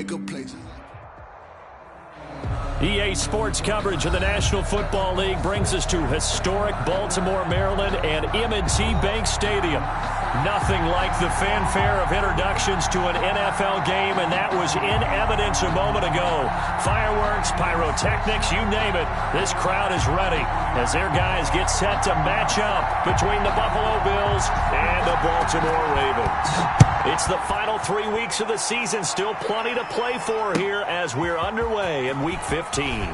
make a play. EA Sports coverage of the National Football League brings us to historic Baltimore, Maryland, and M&T Bank Stadium. Nothing like the fanfare of introductions to an NFL game, and that was in evidence a moment ago. Fireworks, pyrotechnics, you name it. This crowd is ready as their guys get set to match up between the Buffalo Bills and the Baltimore Ravens. It's the final 3 weeks of the season. Still plenty to play for here as we're underway in Week 15.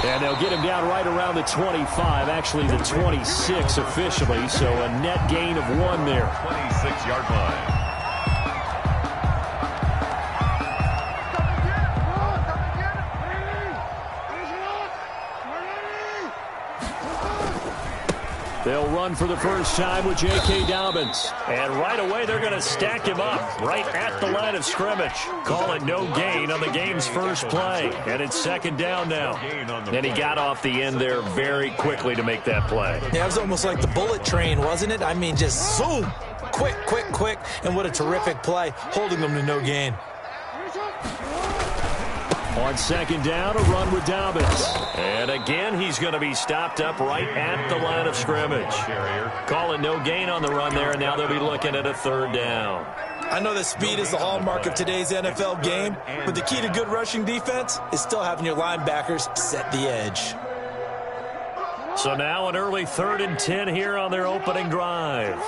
And they'll get him down right around the 25, actually the 26 officially, so a net gain of 1 there. 26-yard line. They'll run for the first time with J.K. Dobbins. And right away, they're going to stack him up right at the line of scrimmage. Call it no gain on the game's first play. And it's second down now. And he got off the end there very quickly to make that play. Yeah, it was almost like the bullet train, wasn't it? I mean, just zoom. Quick, quick, quick. And what a terrific play, holding them to no gain. On second down, a run with Dobbins. And again, he's going to be stopped up right at the line of scrimmage. Calling no gain on the run there, and now they'll be looking at a third down. I know that speed is the hallmark of today's NFL game, but the key to good rushing defense is still having your linebackers set the edge. So now an early 3rd and 10 here on their opening drive.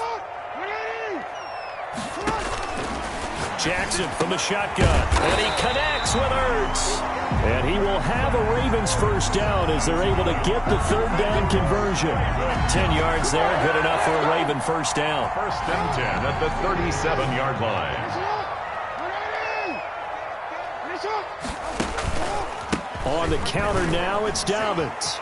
Jackson from the shotgun, and he connects with Ertz. And he will have a Ravens first down as they're able to get the third down conversion. 10 yards there, good enough for a Raven first down. 1st and 10 at the 37-yard line. On the counter now, it's Dobbins.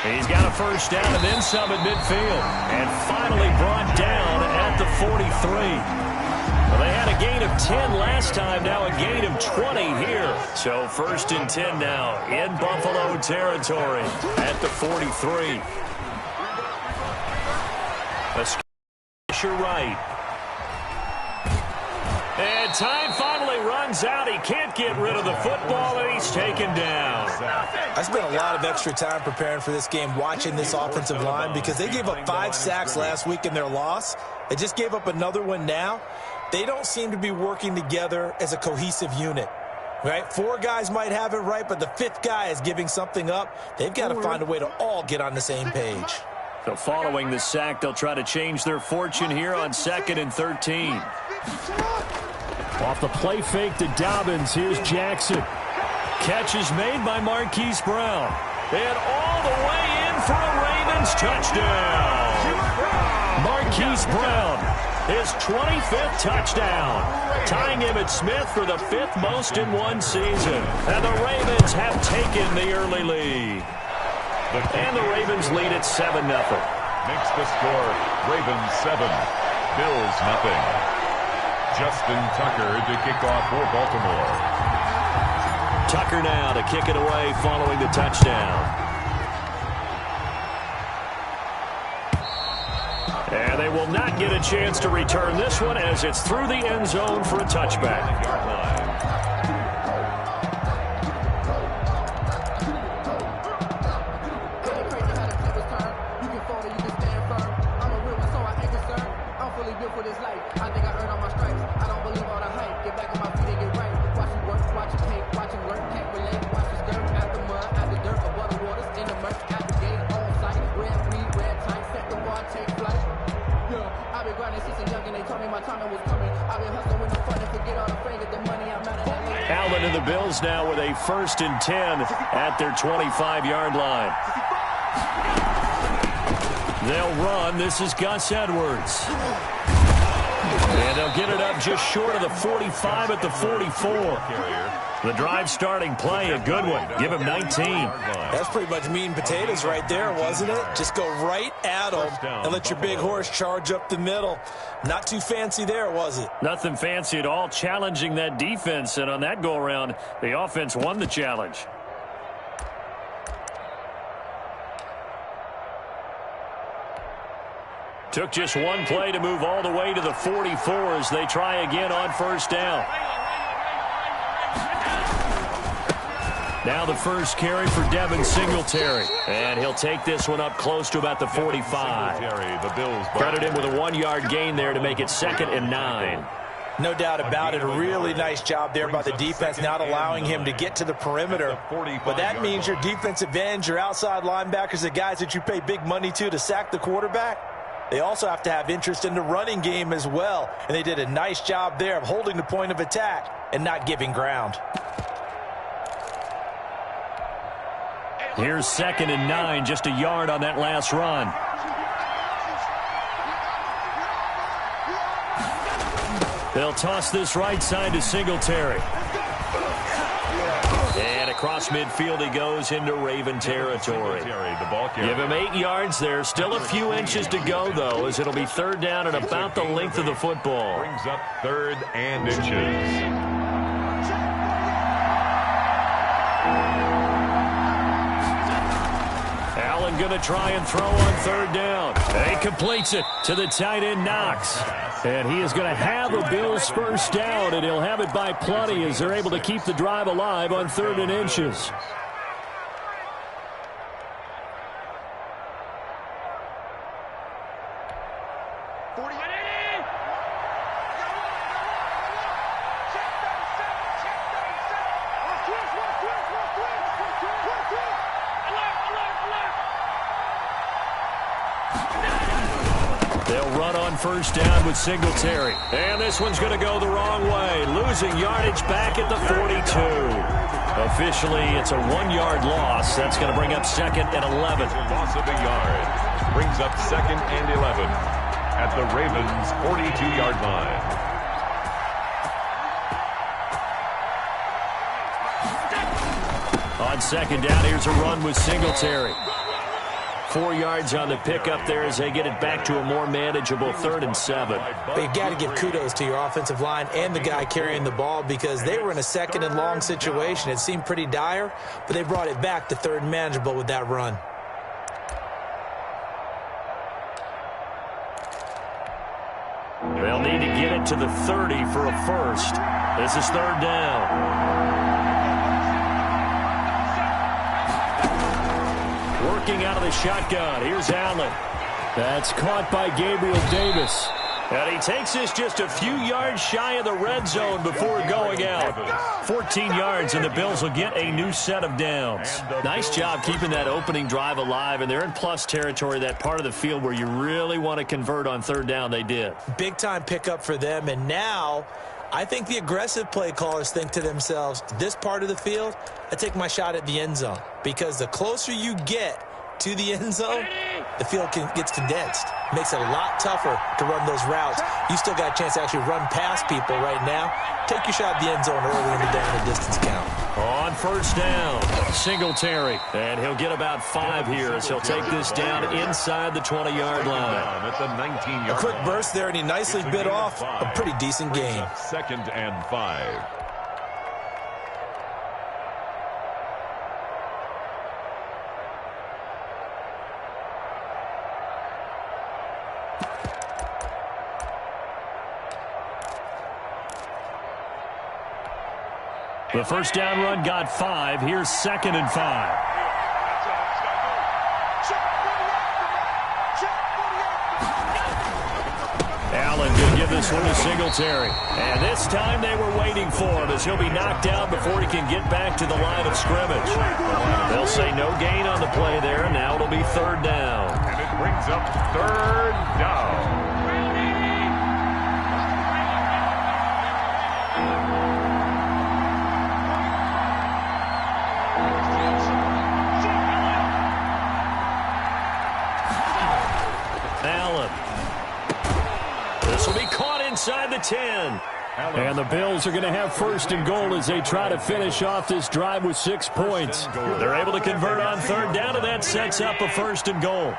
He's got a first down and then some at midfield. And finally brought down at the 43. Well, they had a gain of 10 last time, now a gain of 20 here. So 1st and 10 now in Buffalo territory at the 43. A skirmisher right. And time finally runs out. He can't get rid of the football, and he's taken down. I spent a lot of extra time preparing for this game, watching this offensive line, because they gave up 5 sacks last week in their loss. They just gave up another one now. They don't seem to be working together as a cohesive unit, right? 4 guys might have it right, but the 5th guy is giving something up. They've got to find a way to all get on the same page. So following the sack, they'll try to change their fortune here on 2nd and 13. Off the play fake to Dobbins, here's Jackson. Catch is made by Marquise Brown. And all the way in for a Ravens touchdown. Marquise Brown, his 25th touchdown, tying Emmitt Smith for the 5th most in one season. And the Ravens have taken the early lead. And the Ravens lead at 7-0. Makes the score Ravens 7, Bills nothing. Justin Tucker to kick off for Baltimore. Tucker now to kick it away following the touchdown. And they will not get a chance to return this one as it's through the end zone for a touchback. Allen and the Bills now with a 1st and 10 at their 25-yard line. They'll run. This is Gus Edwards. And they'll get it up just short of the 45 at the 44. The drive starting play, a good one. Give him 19. That's pretty much meat and potatoes right there, wasn't it? Just go right at them and let your big horse charge up the middle. Not too fancy there, was it? Nothing fancy at all, challenging that defense. And on that go-around, the offense won the challenge. Took just one play to move all the way to the 44 as they try again on first down. Now the first carry for Devin Singletary. And he'll take this one up close to about the 45. The Bills Credit him with a 1-yard gain there to make it 2nd and 9. No doubt about it. A really nice job there by the defense, not allowing him to get to the perimeter. But that means your defensive ends, your outside linebackers, the guys that you pay big money to sack the quarterback, they also have to have interest in the running game as well. And they did a nice job there of holding the point of attack and not giving ground. Here's 2nd and 9, just a yard on that last run. They'll toss this right side to Singletary. And across midfield he goes into Raven territory. Give him 8 yards there. Still a few inches to go, though, as it'll be 3rd down and about the length of the football. Brings up 3rd and inches. Allen going to try and throw on 3rd down. He completes it to the tight end, Knox. And he is going to have a Bills first down, and he'll have it by plenty as they're able to keep the drive alive on 3rd and inches. They'll run on first down with Singletary. And this one's going to go the wrong way. Losing yardage back at the 42. Officially, it's a 1-yard loss. That's going to bring up 2nd and 11. Loss of a yard. Brings up 2nd and 11 at the Ravens' 42-yard line. On 2nd down, here's a run with Singletary. 4 yards on the pickup there as they get it back to a more manageable 3rd and 7. But you got to give kudos to your offensive line and the guy carrying the ball because they were in a 2nd and long situation. It seemed pretty dire, but they brought it back to 3rd and manageable with that run. They'll need to get it to the 30 for a first. This is 3rd down. Working out of the shotgun. Here's Allen. That's caught by Gabriel Davis. And he takes this just a few yards shy of the red zone before going out. 14 yards, and the Bills will get a new set of downs. Nice job keeping that opening drive alive, and they're in plus territory, that part of the field where you really want to convert on 3rd down. They did. Big-time pickup for them, and now I think the aggressive play callers think to themselves, this part of the field, I take my shot at the end zone. Because the closer you get to the end zone, the field gets condensed. Makes it a lot tougher to run those routes. You still got a chance to actually run past people right now. Take your shot at the end zone early in the down and distance count. On first down, Singletary. And he'll get about 5 here as he'll take this down inside the 20-yard line. At the 19-yard A quick burst there, and he nicely bit off a pretty decent gain. 2nd and 5. The first down run got 5. Here's 2nd and 5. Allen going to give this one to Singletary. And this time they were waiting for him as he'll be knocked down before he can get back to the line of scrimmage. They'll say no gain on the play there, and now it'll be 3rd down. And it brings up 3rd down. This will be caught inside the 10. And the Bills are going to have 1st and goal as they try to finish off this drive with 6 points. They're able to convert on 3rd down, and that sets up a 1st and goal.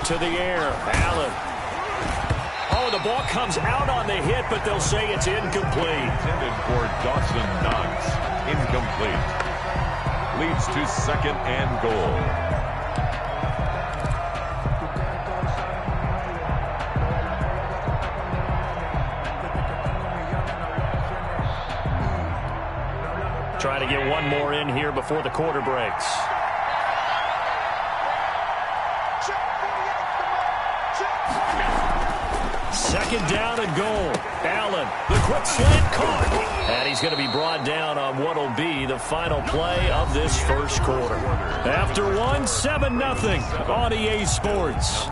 To the air, Allen. Oh, the ball comes out on the hit, but they'll say it's incomplete. Intended for Dawson Knox. Incomplete. Leads to second and goal. Trying to get one more in here before the quarter breaks. Second down and goal. Allen, the quick slant caught. And he's going to be brought down on what will be the final play of this first quarter. After one, 7-0 on EA Sports.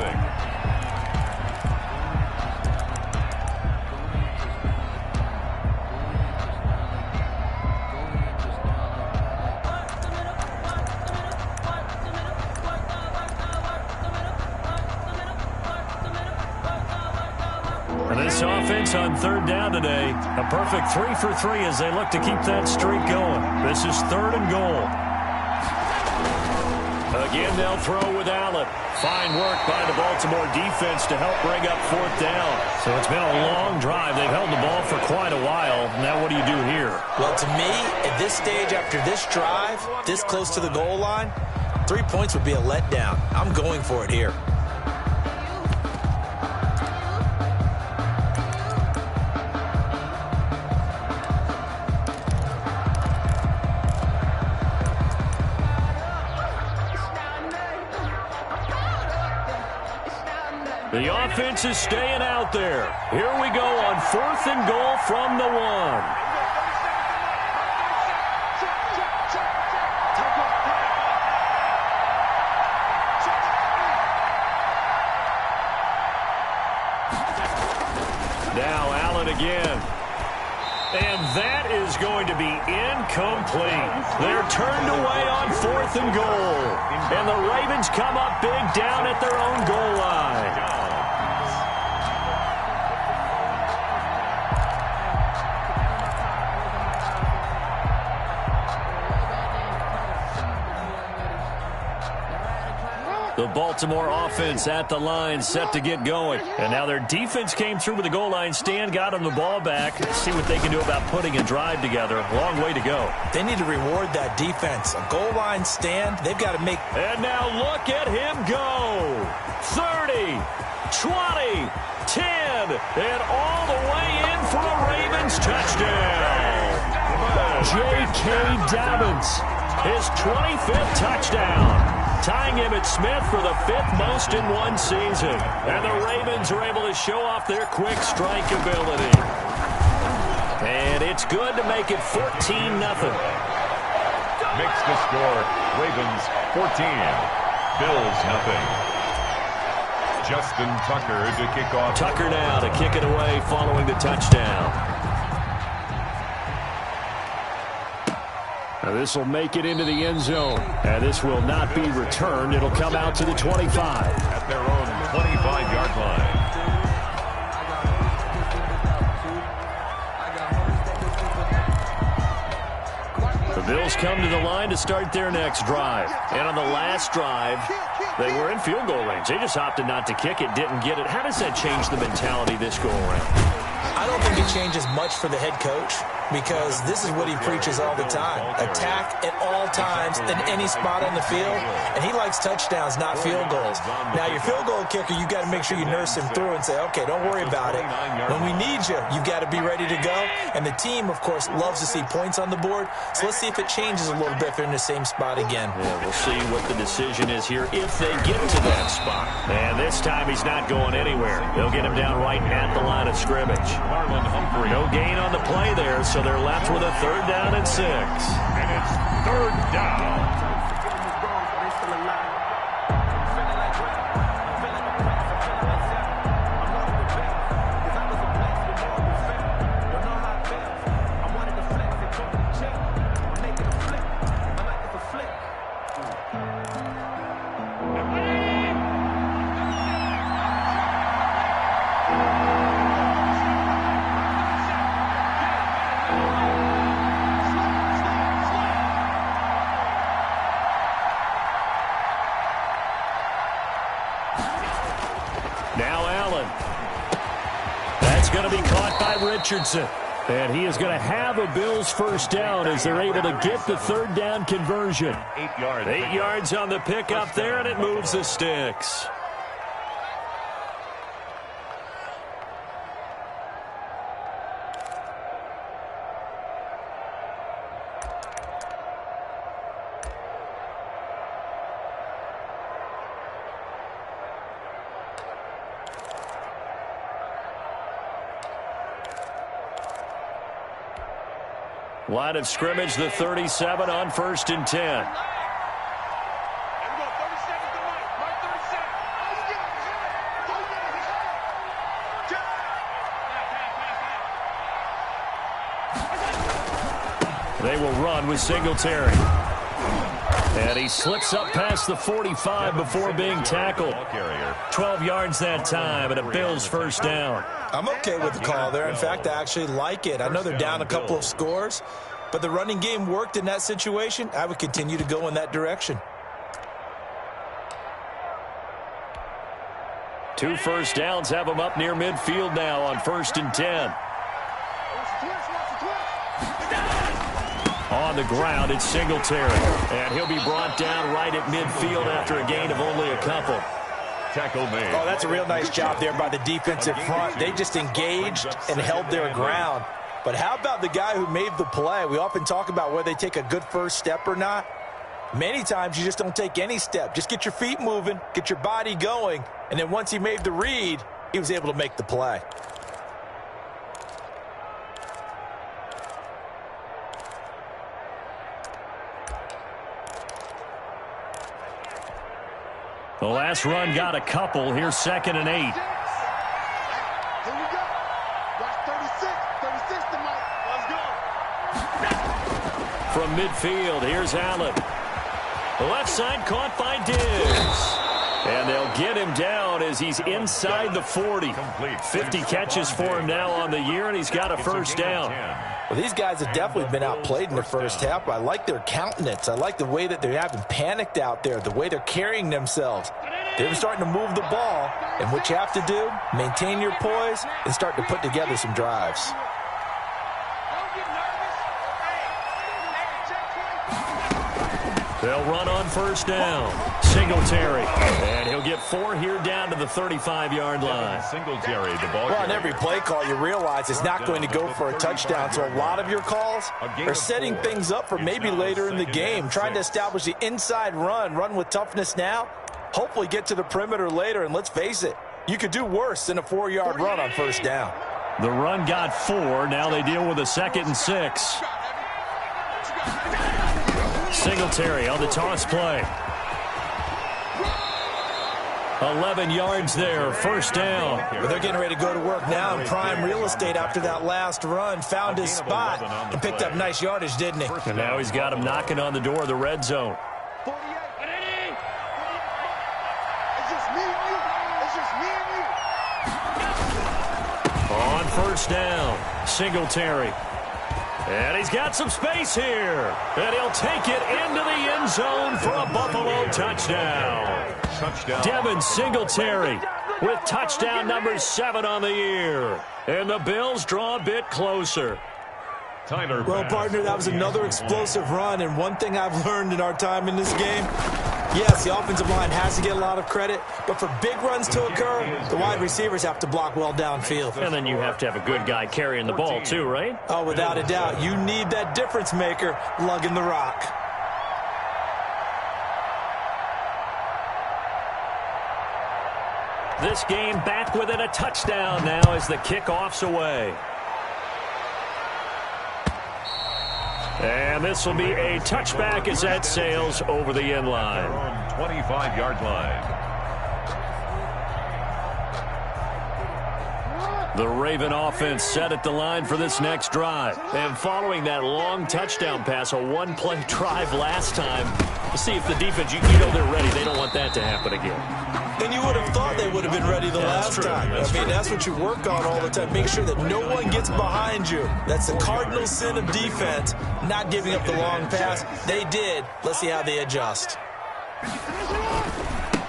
Offense on third down today. A perfect 3 for 3 as they look to keep that streak going. This is third and goal. Again, they'll throw with Allen. Fine work by the Baltimore defense to help bring up fourth down. So it's been a long drive. They've held the ball for quite a while. Now what do you do here? Well, to me, at this stage after this drive, this close to the goal line, 3 points would be a letdown. I'm going for it here. The offense is staying out there. Here we go on fourth and goal from the 1. Now Allen again. And that is going to be incomplete. They're turned away on fourth and goal. And the Ravens come up big down at their own goal line. The Baltimore offense at the line, set to get going. And now their defense came through with the goal line stand, got them the ball back. Let's see what they can do about putting a drive together. Long way to go. They need to reward that defense. A goal line stand, they've got to make... And now look at him go. 30, 20, 10, and all the way in for a Ravens touchdown. J.K. Dobbins, his 25th touchdown. Tying Emmitt Smith for the 5th most in one season. And the Ravens are able to show off their quick strike ability. And it's good to make it 14-0. Makes the score. Ravens 14. Bills nothing. Justin Tucker to kick off. Tucker now to kick it away following the touchdown. Now this will make it into the end zone. And this will not be returned. It'll come out to the 25. At their own 25-yard line. The Bills come to the line to start their next drive. And on the last drive, they were in field goal range. They just opted not to kick it, didn't get it. How does that change the mentality this go around? I don't think it changes much for the head coach because this is what he preaches all the time. Attack at all times in any spot on the field. And he likes touchdowns, not field goals. Now, your field goal kicker, you got to make sure you nurse him through and say, okay, don't worry about it. When we need you, you've got to be ready to go. And the team, of course, loves to see points on the board. So let's see if it changes a little bit if they're in the same spot again. Yeah, we'll see what the decision is here if they get to that spot. And this time he's not going anywhere. They'll get him down right at the line of scrimmage. Marlon Humphrey. No gain on the play there, so they're left with a 3rd down and 6. And it's 3rd down. be caught by Richardson. And he is going to have a Bills first down as they're able to get the third down conversion. 8 yards. 8 yards on the pickup there, and it moves the sticks. Line of scrimmage, the 37 on 1st and 10. They will run with Singletary. And he slips up past the 45 before being tackled. 12 yards that time, and a Bills first down. I'm okay with the call there. In fact, I actually like it. I know they're down a couple of scores, but the running game worked in that situation. I would continue to go in that direction. 2 first downs have them up near midfield now on 1st and 10. On the ground, it's Singletary. And he'll be brought down right at midfield after a gain of only a couple. Tackle made. Oh, that's a real nice job there by the defensive front. They just engaged and held their ground. But how about the guy who made the play? We often talk about whether they take a good first step or not. Many times you just don't take any step. Just get your feet moving, get your body going, and then once he made the read, he was able to make the play. The last run got a couple. Here's 2nd and 8. Here we go. Watch 36. 36 tonight. Let's go. From midfield, here's Allen. The left side caught by Diggs. And they'll get him down as he's inside the 40. 50 catches for him now on the year, and he's got a first down. Well, these guys have definitely been outplayed in the first half. I like their countenance. I like the way that they haven't panicked out there, the way they're carrying themselves. They're starting to move the ball, and what you have to do, maintain your poise and start to put together some drives. They'll run on first down. Singletary. And he'll get 4 here down to the 35-yard line. Singletary, the ball. Well, on every play call, you realize it's not going to go for a touchdown. So a lot of your calls are setting things up for maybe later in the game, trying to establish the inside run with toughness now, hopefully get to the perimeter later. And let's face it, you could do worse than a 4-yard run on first down. The run got 4. Now they deal with a 2nd and 6. Singletary on the toss play. 11 yards there, first down. Well, they're getting ready to go to work now in prime real estate after that last run. Found his spot and picked up nice yardage, didn't he? And now he's got him knocking on the door of the red zone. It's just me and you. It's just me and you. On first down, Singletary. And he's got some space here. And he'll take it into the end zone for a Buffalo touchdown. Devin Singletary with touchdown number 7 on the year. And the Bills draw a bit closer. Well, partner, that was another explosive run. And one thing I've learned in our time in this game, yes, the offensive line has to get a lot of credit, but for big runs to occur, the wide receivers have to block well downfield. And then you have to have a good guy carrying the ball too, right? Oh, without a doubt. You need that difference maker lugging the rock. This game back within a touchdown now as the kickoff's away. And this will be a touchback as that sails over the end line. 25-yard line. The Raven offense set at the line for this next drive. And following that long touchdown pass, a one-play drive last time, we'll see if the defense, you know they're ready. They don't want that to happen again. And you would have thought they would have been ready the last time. That's what you work on all the time. Make sure that no one gets behind you. That's the cardinal sin of defense, not giving up the long pass. They did. Let's see how they adjust.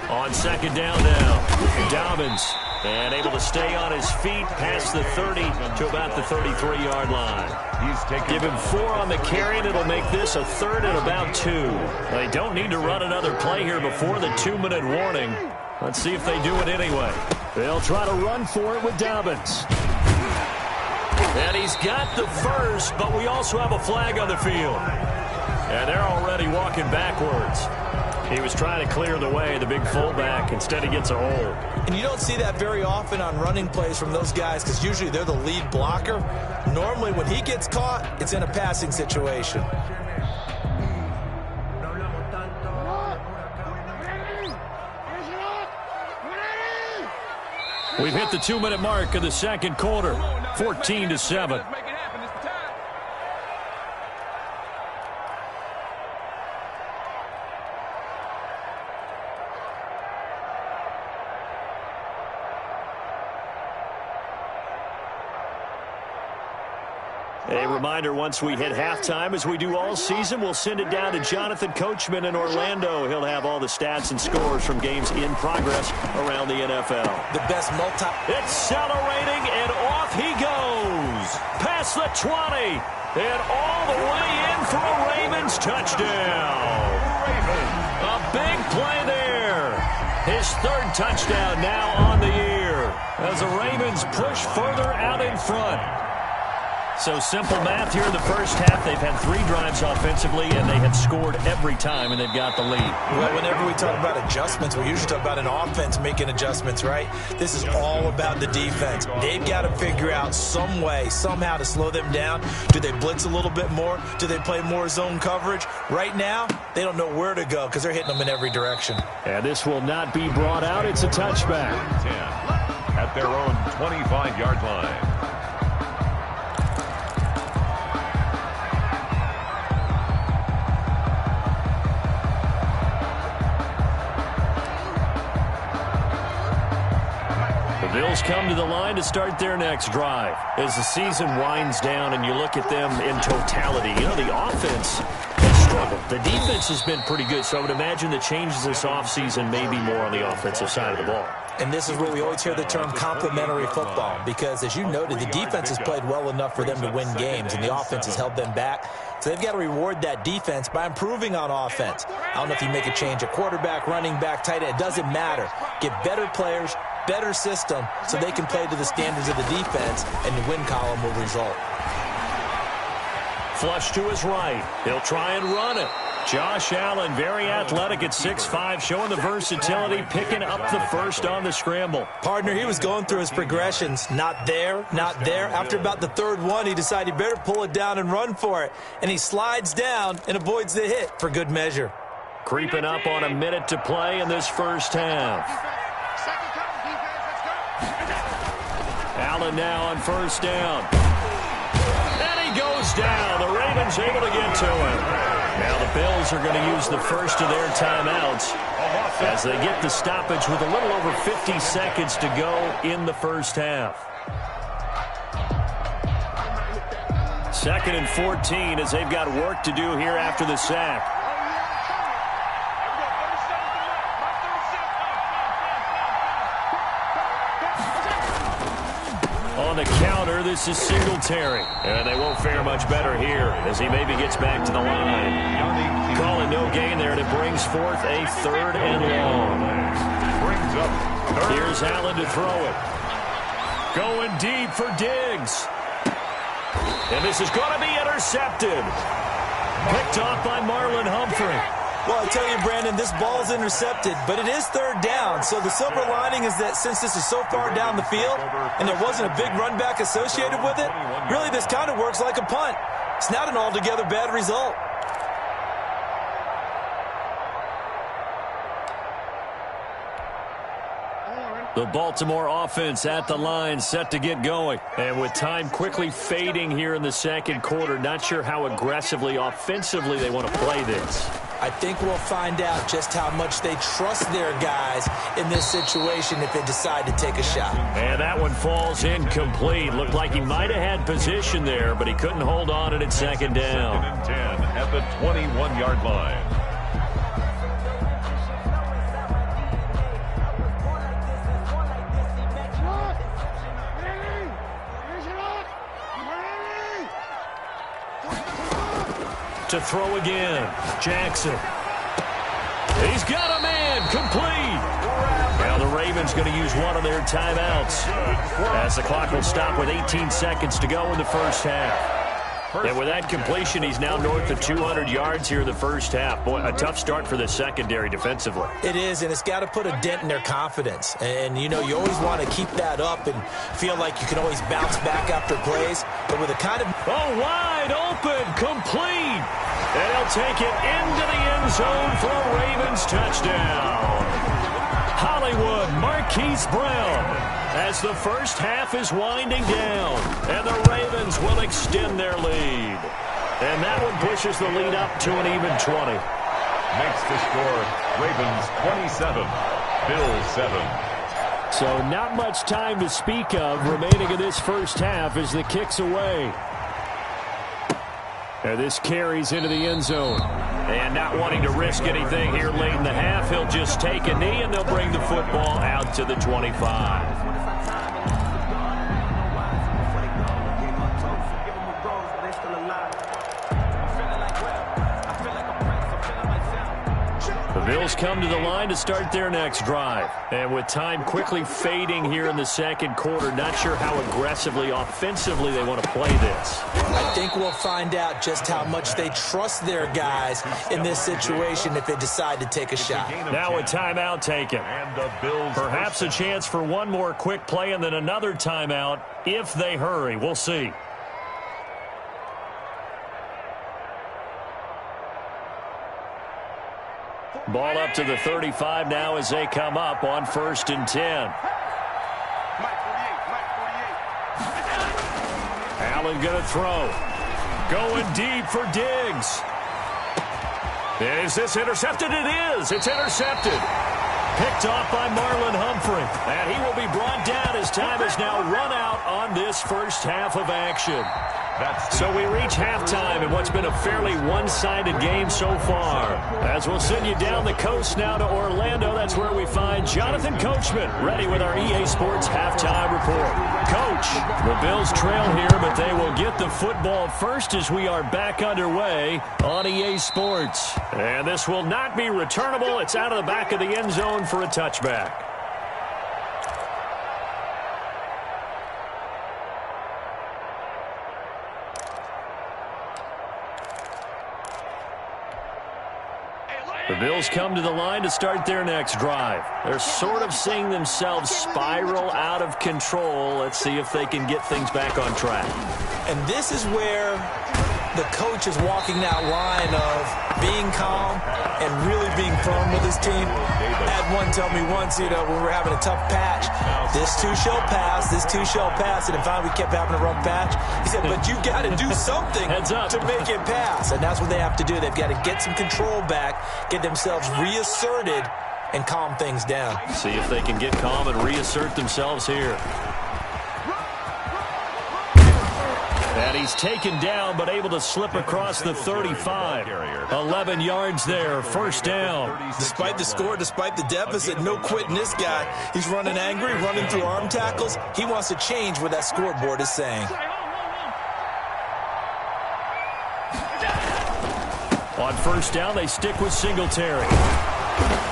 On second down now, Dobbins And able to stay on his feet past the 30 to about the 33-yard line. Give him 4 on the carry, and it'll make this a 3rd and about 2. They don't need to run another play here before the 2-minute warning. Let's see if they do it anyway. They'll try to run for it with Dobbins. And he's got the first, but we also have a flag on the field. And they're already walking backwards. He was trying to clear the way, the big fullback. Instead, he gets a hold. And you don't see that very often on running plays from those guys because usually they're the lead blocker. Normally, when he gets caught, it's in a passing situation. We've hit the 2-minute mark of the second quarter, 14-7. A reminder, once we hit halftime, as we do all season, we'll send it down to Jonathan Coachman in Orlando. He'll have all the stats and scores from games in progress around the NFL. The best Accelerating, and off he goes. Past the 20, and all the way in for a Ravens touchdown. A big play there. His 3rd touchdown now on the year as the Ravens push further out in front. So simple math here in the first half. They've had 3 drives offensively, and they have scored every time, and they've got the lead. Well, whenever we talk about adjustments, we usually talk about an offense making adjustments, right? This is all about the defense. They've got to figure out some way, somehow to slow them down. Do they blitz a little bit more? Do they play more zone coverage? Right now, they don't know where to go because they're hitting them in every direction. And this will not be brought out. It's a touchback. 10 at their own 25-yard line. Bills come to the line to start their next drive. As the season winds down and you look at them in totality, you know, the offense has struggled. The defense has been pretty good, so I would imagine the changes this offseason may be more on the offensive side of the ball. And this is where we always hear the term complementary football because, as you noted, the defense has played well enough for them to win games, and the offense has held them back. So they've got to reward that defense by improving on offense. I don't know if you make a change at quarterback, running back, tight end. It doesn't matter. Get better players, better system, so they can play to the standards of the defense, and the win column will result. Flush to his right. He'll try and run it. Josh Allen, very athletic at 6'5", showing the versatility, picking up the first on the scramble. Partner, he was going through his progressions. Not there, not there. After about the 3rd one, he decided he better pull it down and run for it. And he slides down and avoids the hit for good measure. Creeping up on a minute to play in this first half. Allen now on first down. And he goes down. The Ravens able to get to him. Now the Bills are going to use the first of their timeouts as they get the stoppage with a little over 50 seconds to go in the first half. 2nd and 14 as they've got work to do here after the sack. On the counter, this is Singletary. And they won't fare much better here as he maybe gets back to the line. Calling no gain there, and it brings forth a 3rd and long. Brings up 3rd. Here's Allen to throw it. Going deep for Diggs. And this is going to be intercepted. Picked off by Marlon Humphrey. Well, I tell you, Brandon, this ball's intercepted, but it is 3rd down. So the silver lining is that since this is so far down the field and there wasn't a big run back associated with it, really this kind of works like a punt. It's not an altogether bad result. The Baltimore offense at the line, set to get going. And with time quickly fading here in the second quarter, not sure how aggressively, offensively they want to play this. I think we'll find out just how much they trust their guys in this situation if they decide to take a shot. And that one falls incomplete. Looked like he might have had position there, but he couldn't hold on to it at 2nd down. 2nd and 10 at the 21-yard line. to throw again. Jackson. He's got a man. Complete. Now the Ravens going to use one of their timeouts as the clock will stop with 18 seconds to go in the first half. And with that completion, he's now north of 200 yards here in the first half. Boy, a tough start for the secondary defensively. It is, and it's got to put a dent in their confidence. And, you know, you always want to keep that up and feel like you can always bounce back after plays. But with a kind of... Oh, wide open, complete. And he'll take it into the end zone for a Ravens touchdown. Hollywood Marquise Brown as the first half is winding down, and the Ravens will extend their lead. And that one pushes the lead up to an even 20. Makes the score Ravens 27, Bills 7. So not much time to speak of remaining in this first half as the kick's away. And this carries into the end zone. And not wanting to risk anything here late in the half, he'll just take a knee and they'll bring the football out to the 25. The Bills come to the line to start their next drive. And with time quickly fading here in the second quarter, not sure how aggressively, offensively they want to play this. I think we'll find out just how much they trust their guys in this situation if they decide to take a shot. Now a timeout taken. Perhaps a chance for one more quick play and then another timeout if they hurry. We'll see. Ball up to the 35 now as they come up on 1st and 10. Allen going to throw. Going deep for Diggs. Is this intercepted? It is. It's intercepted. Picked off by Marlon Humphrey. And he will be brought down as time is now run out on this first half of action. So we reach halftime in what's been a fairly one-sided game so far. As we'll send you down the coast now to Orlando, that's where we find Jonathan Coachman ready with our EA Sports halftime report. Coach, the Bills trail here, but they will get the football first as we are back underway on EA Sports. And this will not be returnable. It's out of the back of the end zone for a touchback. The Bills come to the line to start their next drive. They're sort of seeing themselves spiral out of control. Let's see if they can get things back on track. And this is where the coach is walking that line of being calm and really being firm with his team. I had one tell me once, you know, when we were having a tough patch, this too shall pass, this too shall pass, and finally we kept having a rough patch. He said, but you got to do something to make it pass, and that's what they have to do. They've got to get some control back, get themselves reasserted, and calm things down. See if they can get calm and reassert themselves here. And he's taken down, but able to slip across the 35. 11 yards there, first down. Despite the score, despite the deficit, no quitting this guy. He's running angry, running through arm tackles. He wants to change what that scoreboard is saying. On first down, they stick with Singletary.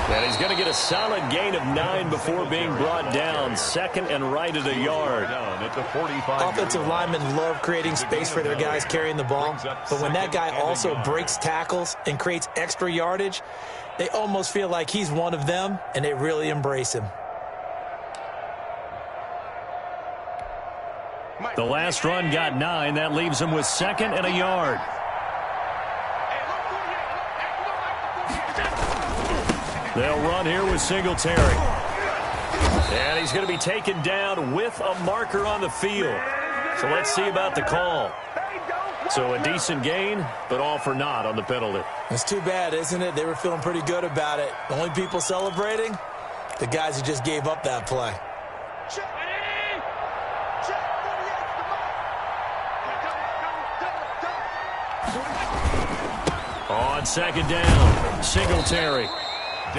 And he's going to get a solid gain of 9 before being brought down. Second and right at a yard. Offensive linemen love creating space for their guys carrying the ball. But when that guy also breaks tackles and creates extra yardage, they almost feel like he's one of them, and they really embrace him. The last run got 9. That leaves him with second and a yard. They'll run here with Singletary. And he's going to be taken down with a marker on the field. So let's see about the call. So a decent gain, but all for naught on the penalty. It's too bad, isn't it? They were feeling pretty good about it. The only people celebrating, the guys who just gave up that play. On second down, Singletary.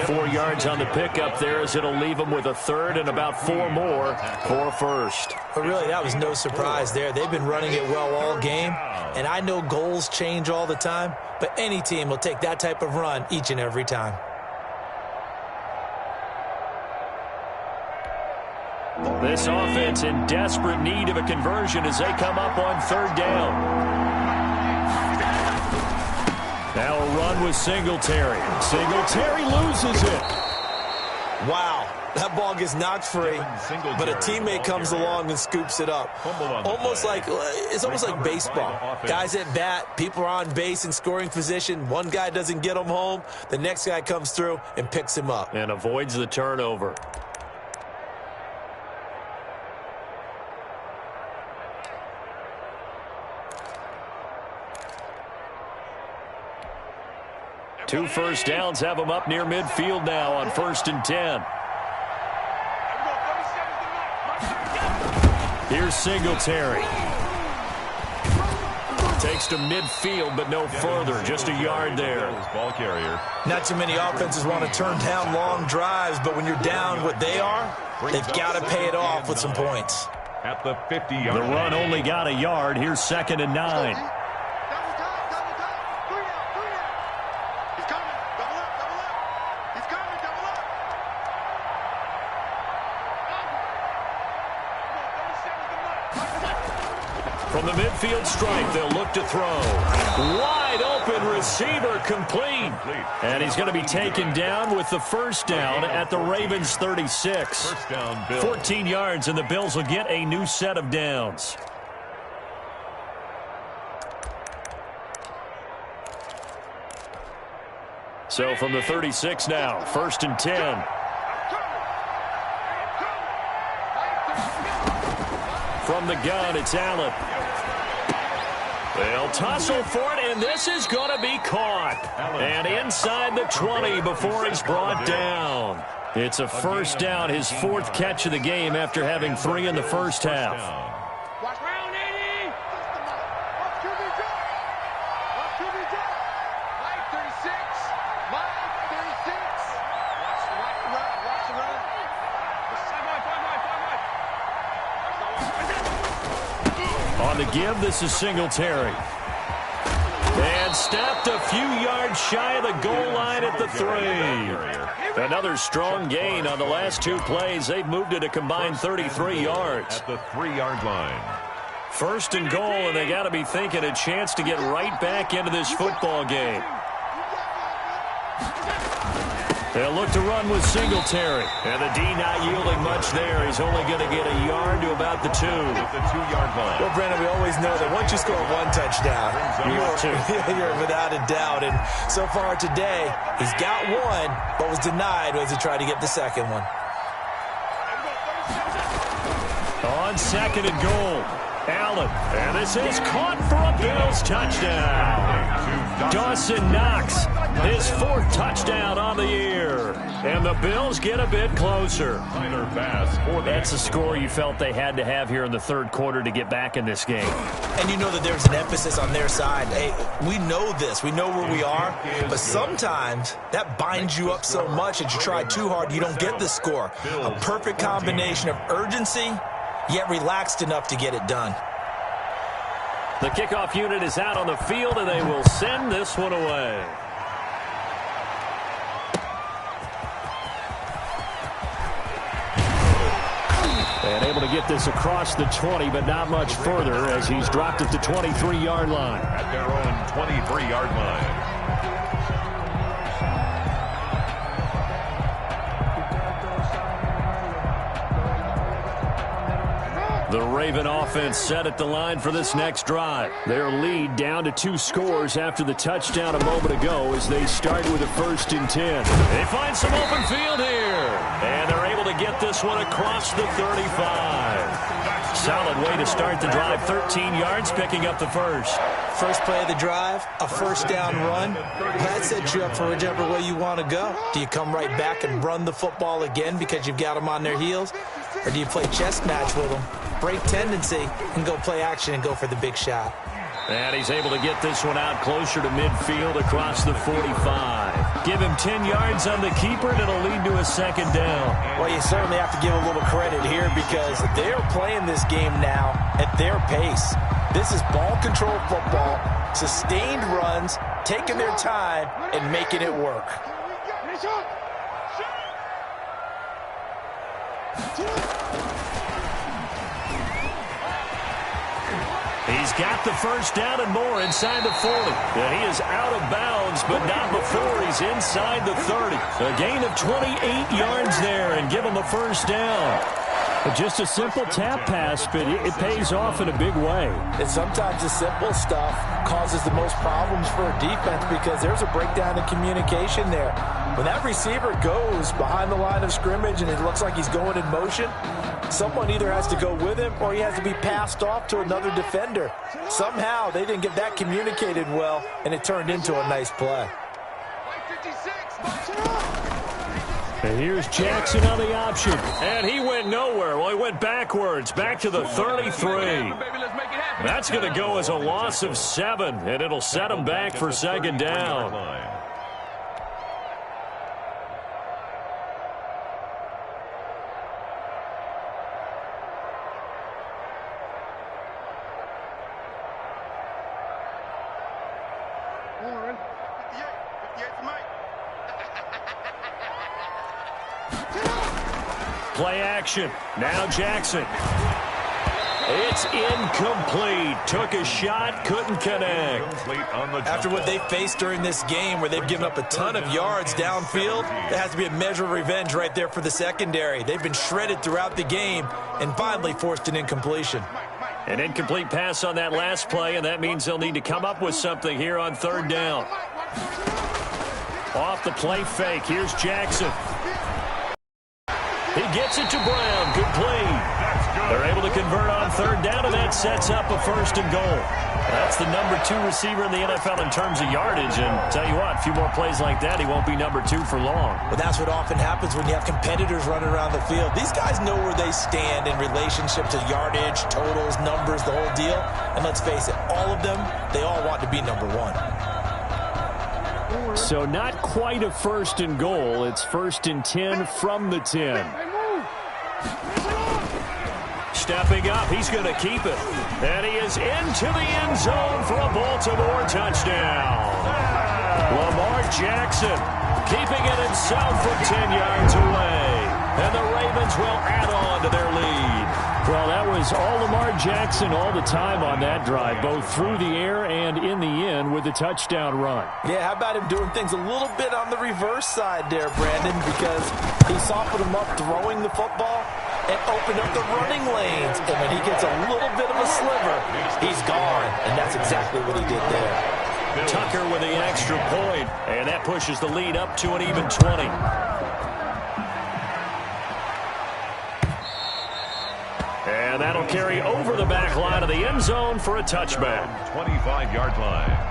4 yards on the pickup there, as it'll leave them with a third and about 4 more for first. But really, that was no surprise there. They've been running it well all game, and I know goals change all the time, but any team will take that type of run each and every time. This offense in desperate need of a conversion as they come up on 3rd down. Now a run with Singletary. Singletary loses it. Wow, that ball gets knocked free, but a teammate comes along and scoops it up. It's almost like baseball. Guys at bat, people are on base in scoring position. One guy doesn't get him home. The next guy comes through and picks him up. And avoids the turnover. Two first downs have them up near midfield now on 1st and 10. Here's Singletary. Takes to midfield, but no further. Just a yard there. Ball carrier. Not too many offenses want to turn down long drives, but when you're down what they are, they've got to pay it off with some points. At the 50-yard The line. run only got a yard. Here's 2nd and 9. From the midfield stripe, they'll look to throw. Wide open receiver, complete. And he's going to be taken down with the first down at the Ravens' 36. First down, Bills. 14 yards, and the Bills will get a new set of downs. So from the 36 now, 1st and 10. From the gun, it's Allen. They'll tussle for it, and this is going to be caught. And inside the 20 before he's brought down. It's a first down, his 4th catch of the game after having 3 in the first half. Watch round 80. Watch QB drop. Watch QB drop. Mike 36. Mike 36. Watch the run. Watch the run. On the give, this is Singletary. And stepped a few yards shy of the goal line at the 3. Another strong gain on the last 2 plays. They've moved it a combined 33 yards. At the 3-yard line. 1st and goal, and they got to be thinking a chance to get right back into this football game. They'll look to run with Singletary. And the D not yielding much there. He's only going to get a yard to about the 2. At the 2-yard line. Well, Brandon, we always know that once you score 1 touchdown, you're without a doubt. And so far today, he's got 1, but was denied as he tried to get the 2nd one. On 2nd and goal, Allen. And this is caught for a Bills touchdown. Dawson Knox, his 4th touchdown on the year. And the Bills get a bit closer. That's a score you felt they had to have here in the 3rd quarter to get back in this game. And you know that there's an emphasis on their side. Hey, we know this. We know where we are. But sometimes that binds you up so much that you try too hard, you don't get the score. A perfect combination of urgency, yet relaxed enough to get it done. The kickoff unit is out on the field, and they will send this one away. And able to get this across the 20, but not much further as he's dropped at the 23-yard line. At their own 23-yard line. The Raven offense set at the line for this next drive. Their lead down to 2 scores after the touchdown a moment ago as they start with a 1st and 10. They find some open field here. And they're able to get this one across the 35. Solid way to start the drive. 13 yards, picking up the 1st. First play of the drive, a first down run. That sets you up for whichever way you want to go. Do you come right back and run the football again because you've got them on their heels? Or do you play chess match with them, break tendency, and go play action and go for the big shot? And he's able to get this one out closer to midfield across the 45. Give him 10 yards on the keeper, and it'll lead to a second down. Well, you certainly have to give a little credit here because they're playing this game now at their pace. This is ball control football, sustained runs, taking their time, and making it work. He's got the first down and more inside the 40. And he is out of bounds, but not before he's inside the 30. A gain of 28 yards there and give him a first down. Just a simple tap pass, but it pays off in a big way. And sometimes the simple stuff causes the most problems for a defense because there's a breakdown in communication there. When that receiver goes behind the line of scrimmage and it looks like he's going in motion, someone either has to go with him or he has to be passed off to another defender. Somehow they didn't get that communicated well, and it turned into a nice play. And here's Jackson on the option. And he went nowhere. Well, he went backwards, back to the 33. That's going to go as a loss of 7, and it'll set him back for second down. Play action. Now Jackson. It's incomplete. Took a shot, couldn't connect. After what they faced during this game where they've given up a ton of yards downfield, there has to be a measure of revenge right there for the secondary. They've been shredded throughout the game and finally forced an incompletion. An incomplete pass on that last play, and that means they'll need to come up with something here on third down. Off the play fake. Here's Jackson. He gets it to Brown. Good play. They're able to convert on third down, and that sets up a first and goal. That's the number 2 receiver in the NFL in terms of yardage. And tell you what, a few more plays like that, he won't be number 2 for long. But that's what often happens when you have competitors running around the field. These guys know where they stand in relationship to yardage, totals, numbers, the whole deal. And let's face it, all of them, they all want to be number 1. So not quite a first and goal. It's first and 10 from the 10. Stepping up, he's going to keep it. And he is into the end zone for a Baltimore touchdown. Lamar Jackson keeping it himself from 10 yards away. And the Ravens will add on to their lead. Well, that was all Lamar Jackson all the time on that drive, both through the air and in the end with a touchdown run. Yeah, how about him doing things a little bit on the reverse side there, Brandon, because he softened him up throwing the football and opened up the running lanes. And when he gets a little bit of a sliver, he's gone. And that's exactly what he did there. Tucker with the extra point, and that pushes the lead up to an even 20. And that'll carry over the back line of the end zone for a touchback. 25-yard line.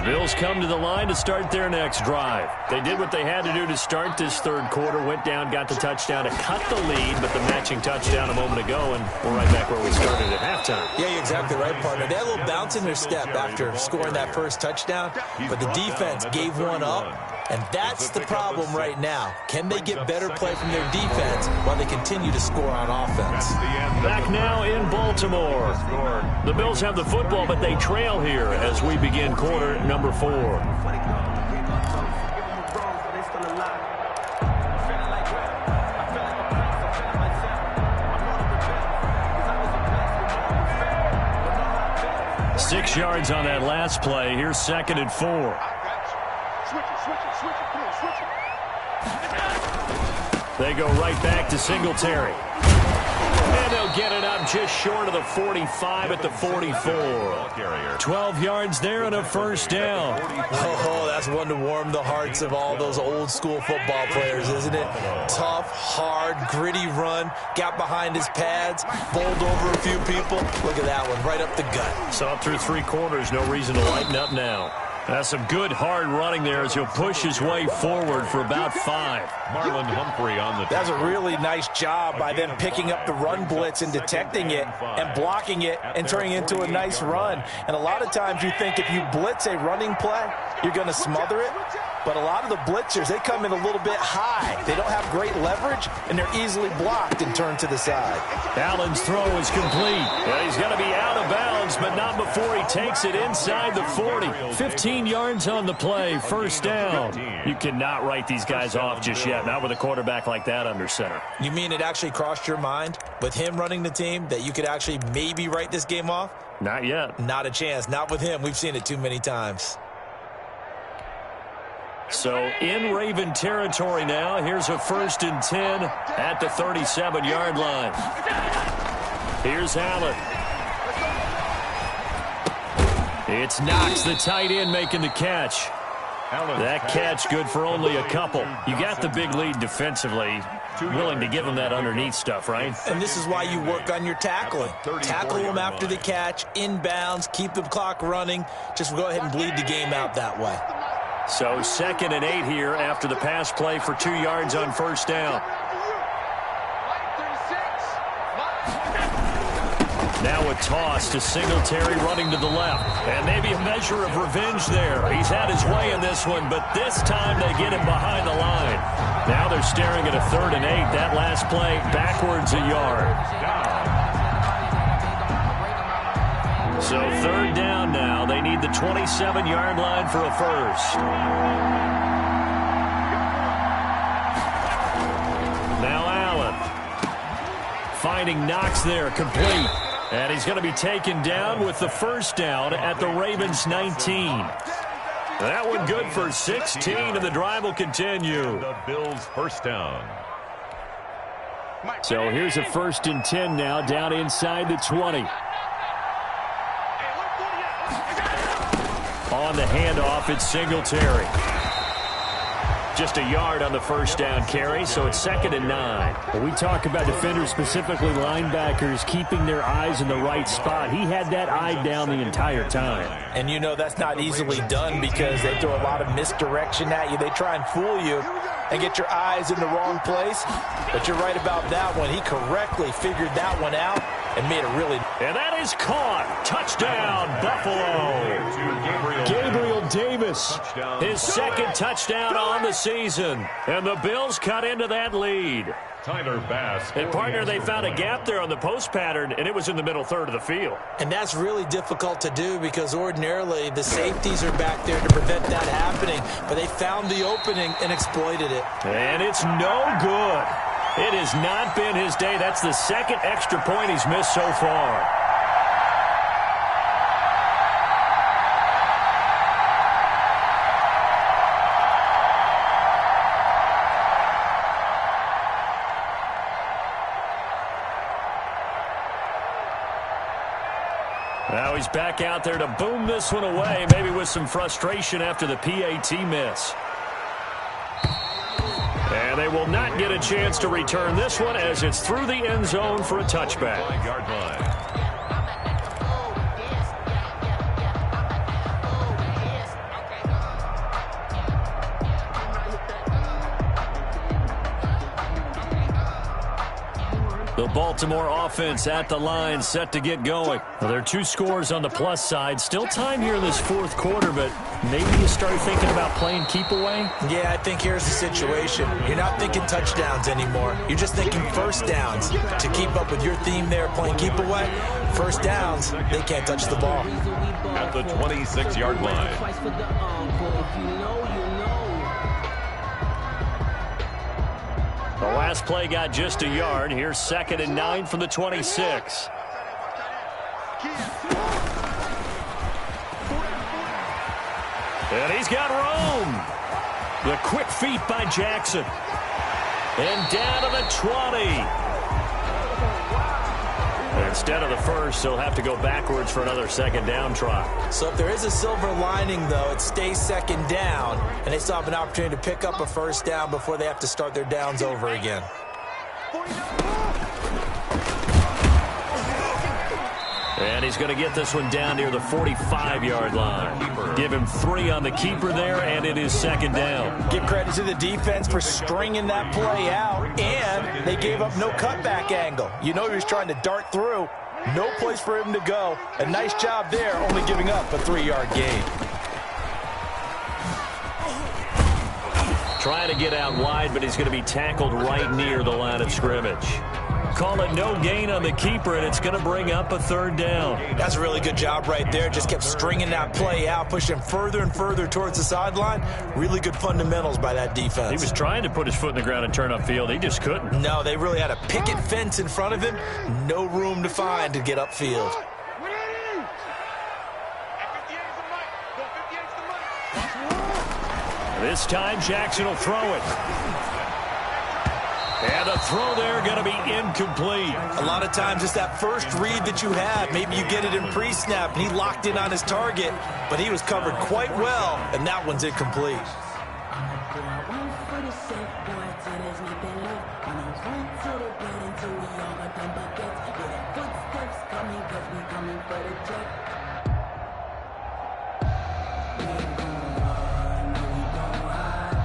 Bills come to the line to start their next drive. They did what they had to do to start this third quarter, went down, got the touchdown to cut the lead, but the matching touchdown a moment ago, and we're right back where we started at halftime. Yeah, you're exactly right, partner. They had a little bounce in their step after scoring that first touchdown, but the defense gave one up, and that's the problem right now. Can they get better play from their defense while they continue to score on offense? Back now in Baltimore. The Bills have the football, but they trail here as we begin quarter number 4. Six yards on that last play. Here's second and 4. They go right back to Singletary. And they'll get it up just short of the 45 at the 44. 12 yards there and a first down. Oh, that's one to warm the hearts of all those old school football players, isn't it? Tough, hard, gritty run. Got behind his pads, bowled over a few people. Look at that one, right up the gut. So up through 3 quarters, no reason to lighten up now. That's some good hard running there as he'll push his way forward for about 5. Marlon Humphrey on the That's a really nice job by them picking up the run blitz and detecting it and blocking it and turning it into a nice run. And a lot of times you think if you blitz a running play, you're going to smother it. But a lot of the blitzers, they come in a little bit high. They don't have great leverage, and they're easily blocked and turned to the side. Allen's throw is complete. Well, he's going to be out of bounds, but not before he takes it inside the 40. 15 yards on the play, first down. You cannot write these guys off just yet, not with a quarterback like that under center. You mean it actually crossed your mind with him running the team that you could actually maybe write this game off? Not yet. Not a chance. Not with him. We've seen it too many times. So in Raven territory now, here's a 1st and 10 at the 37-yard line. Here's Allen. It's Knox, the tight end, making the catch. That catch good for only a couple. You got the big lead defensively. Willing to give him that underneath stuff, right? And this is why you work on your tackling. Tackle them after the catch, inbounds, keep the clock running. Just go ahead and bleed the game out that way. So 2nd and 8 here after the pass play for 2 yards on first down. Now a toss to Singletary running to the left. And maybe a measure of revenge there. He's had his way in this one, but this time they get him behind the line. Now they're staring at a 3rd and 8. That last play backwards a yard. So 3rd down now. They need the 27-yard line for a first. Now Allen. Finding Knox there, complete. And he's going to be taken down with the first down at the Ravens 19. That one good for 16, and the drive will continue. The Bills first down. So here's a 1st and 10 now, down inside the 20. On the handoff, it's Singletary. Just a yard on the first down carry, so it's 2nd and 9. When we talk about defenders, specifically linebackers, keeping their eyes in the right spot, he had that eye down the entire time. And you know that's not easily done because they throw a lot of misdirection at you. They try and fool you and get your eyes in the wrong place. But you're right about that one. He correctly figured that one out and made it really. And that is caught. Touchdown, Buffalo. Gabriel Davis. His 2nd touchdown on the season. And the Bills cut into that lead. Tyler Bass. And, partner, they found a gap there on the post pattern, and it was in the middle 3rd of the field. And that's really difficult to do because ordinarily the safeties are back there to prevent that happening. But they found the opening and exploited it. And it's no good. It has not been his day. That's the 2nd extra point he's missed so far. Now he's back out there to boom this one away, maybe with some frustration after the PAT miss. And they will not get a chance to return this one as it's through the end zone for a touchback. 5-yard line. The Baltimore offense at the line, set to get going. Well, there are 2 scores on the plus side. Still time here in this 4th quarter, but maybe you start thinking about playing keep away? Yeah, I think here's the situation. You're not thinking touchdowns anymore. You're just thinking first downs. To keep up with your theme there, playing keep away, first downs, they can't touch the ball. At the 26-yard line. The last play got just a yard. Here's 2nd and 9 from the 26. And he's got room. The quick feet by Jackson. And down to the 20. Instead of the first, they'll have to go backwards for another second down try. So if there is a silver lining, though, it stays second down, and they still have an opportunity to pick up a first down before they have to start their downs over again. And he's going to get this one down near the 45-yard line. Give him 3 on the keeper there, and it is second down. Give credit to the defense for stringing that play out, and they gave up no cutback angle. You know he was trying to dart through. No place for him to go. A nice job there, only giving up a 3-yard gain. Trying to get out wide, but he's going to be tackled right near the line of scrimmage. Call it no gain on the keeper, and it's going to bring up a third down. That's a really good job right there. Just kept stringing that play out, pushing further and further towards the sideline. Really good fundamentals by that defense. He was trying to put his foot in the ground and turn upfield. He just couldn't. No, they really had a picket fence in front of him. No room to find to get upfield. This time, Jackson will throw it. And the throw there going to be incomplete. A lot of times it's that first read that you have. Maybe you get it in pre-snap, and he locked in on his target, but he was covered quite well, and that one's incomplete.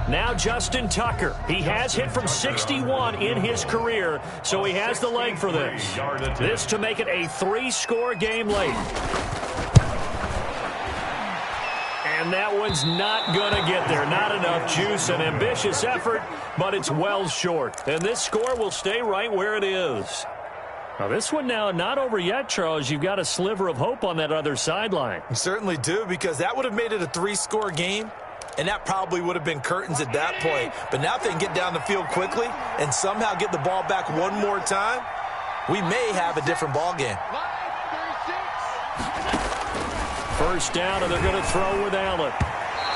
Now Justin Tucker. He has hit from 61 in his career, so he has the leg for this. This to make it a 3-score game late. And that one's not going to get there. Not enough juice. An ambitious effort, but it's well short. And this score will stay right where it is. Now this one now not over yet, Charles. You've got a sliver of hope on that other sideline. You certainly do, because that would have made it a 3-score game. And that probably would have been curtains at that point. But now if they can get down the field quickly and somehow get the ball back one more time, we may have a different ball game. First down, and they're going to throw with Allen.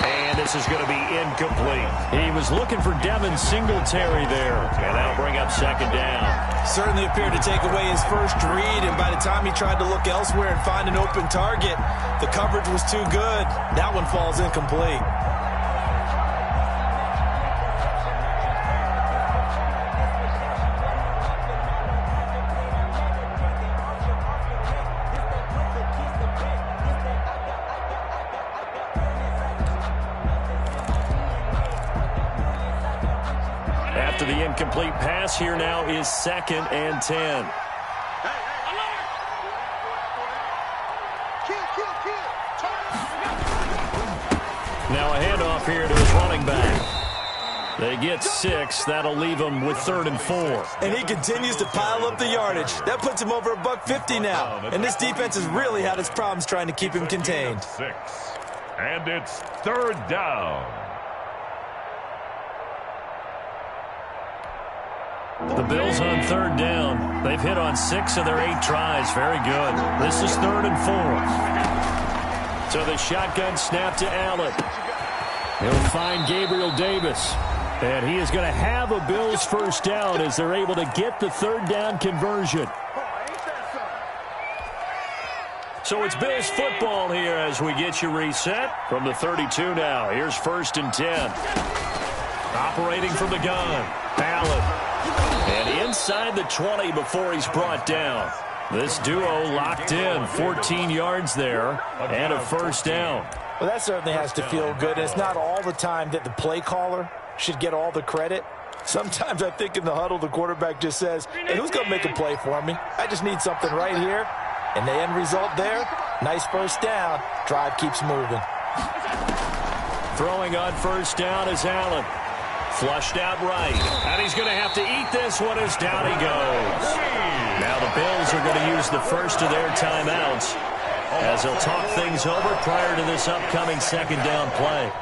And this is going to be incomplete. He was looking for Devin Singletary there. And that'll bring up second down. Certainly appeared to take away his first read, and by the time he tried to look elsewhere and find an open target, the coverage was too good. That one falls incomplete. After the incomplete pass, here now is 2nd and 10. Now a handoff here to his running back. They get 6. That'll leave him with 3rd and 4. And he continues to pile up the yardage. That puts him over $150 now. And this defense has really had its problems trying to keep him contained. 6. And it's 3rd down. The Bills on 3rd down. They've hit on 6 of their 8 tries. Very good. This is 3rd and 4. So the shotgun snap to Allen. He'll find Gabriel Davis. And he is going to have a Bills first down as they're able to get the 3rd down conversion. So it's Bills football here as we get you reset from the 32 now. Here's 1st and 10. Operating from the gun. Allen. And inside the 20 before he's brought down. This duo locked in. 14 yards there and a first down. Well, that certainly has to feel good. It's not all the time that the play caller should get all the credit. Sometimes I think in the huddle, the quarterback just says, hey, who's going to make a play for me? I just need something right here. And the end result there, nice first down. Drive keeps moving. Throwing on first down is Allen. Flushed out right. And he's going to have to eat this one as down he goes. Now the Bills are going to use the first of their timeouts as they'll talk things over prior to this upcoming second down play.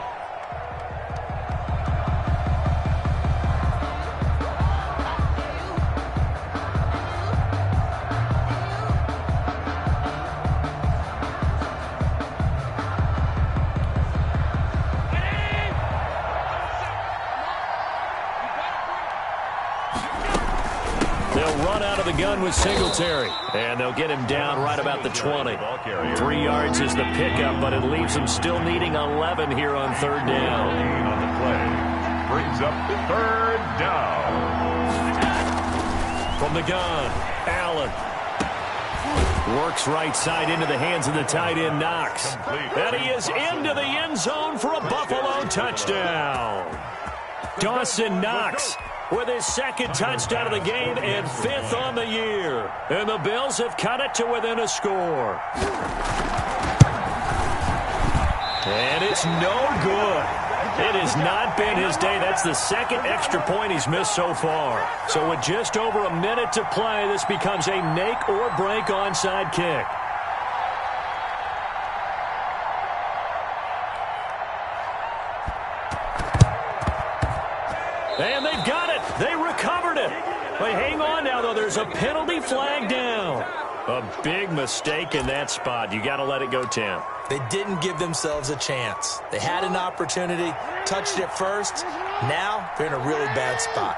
They'll run out of of the gun with Singletary. And they'll get him down right about the 20. 3 yards is the pickup, but it leaves them still needing 11 here on third down. On the play. Brings up third down. From the gun, Allen. Works right side into the hands of the tight end, Knox. And he is into the end zone for a Buffalo touchdown. Dawson Knox with his second touchdown of the game and 5th on the year. And the Bills have cut it to within a score. And it's no good. It has not been his day. That's the second extra point he's missed so far. So with just over a minute to play, this becomes a make or break onside kick. And they've got it. They recovered it. But hang on now, though. There's a penalty flag down. A big mistake in that spot. You got to let it go, Tim. They didn't give themselves a chance. They had an opportunity, touched it first. Now they're in a really bad spot.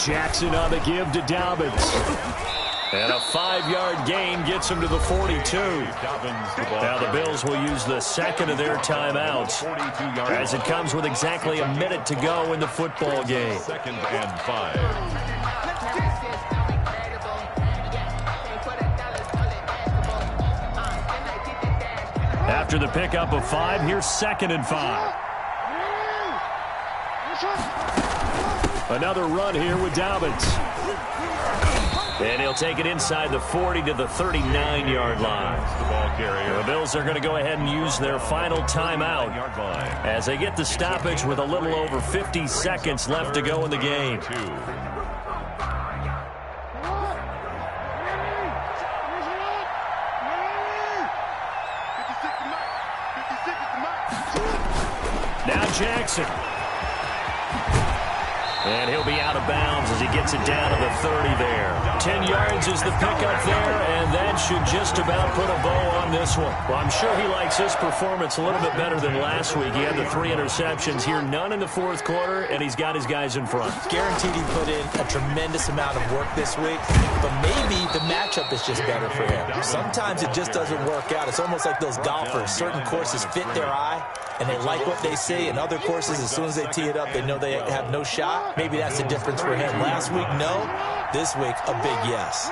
Jackson on the give to Dobbins. And a 5-yard gain gets him to the 42. Now the Bills will use the second of their timeouts as it comes with exactly a minute to go in the football game. 2nd and 5. After the pickup of 5, here's 2nd and 5. Another run here with Dobbins. And he'll take it inside the 40 to the 39-yard line. The ball carrier. The Bills are going to go ahead and use their final timeout as they get the stoppage with a little over 50 seconds left to go in the game. Now Jackson. And he'll be out of bounds as he gets it down to the 30 there. 10 yards is the pickup there, and that should just about put a bow on this one. Well, I'm sure he likes his performance a little bit better than last week. He had the 3 interceptions here, none in the fourth quarter, and he's got his guys in front. Guaranteed he put in a tremendous amount of work this week, but maybe the matchup is just better for him. Sometimes it just doesn't work out. It's almost like those golfers. Certain courses fit their eye, and they like what they see. In other courses, as soon as they tee it up, they know they have no shot. Maybe that's the difference for him. Last week, no. This week, a big yes.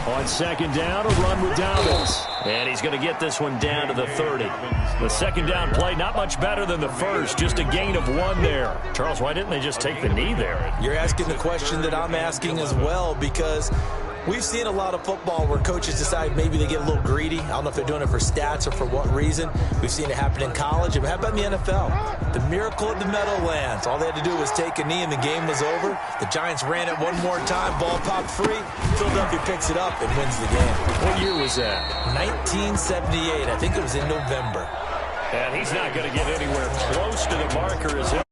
On 2nd down, a run with Dobbins. And he's going to get this one down to the 30. The 2nd down play, not much better than the first. Just a gain of 1 there. Charles, why didn't they just take the knee there? You're asking the question that I'm asking as well, because we've seen a lot of football where coaches decide maybe they get a little greedy. I don't know if they're doing it for stats or for what reason. We've seen it happen in college. But how about in the NFL? The miracle of the Meadowlands. All they had to do was take a knee and the game was over. The Giants ran it one more time. Ball popped free. Philadelphia picks it up and wins the game. What year was that? 1978. I think it was in November. And he's not going to get anywhere close to the marker as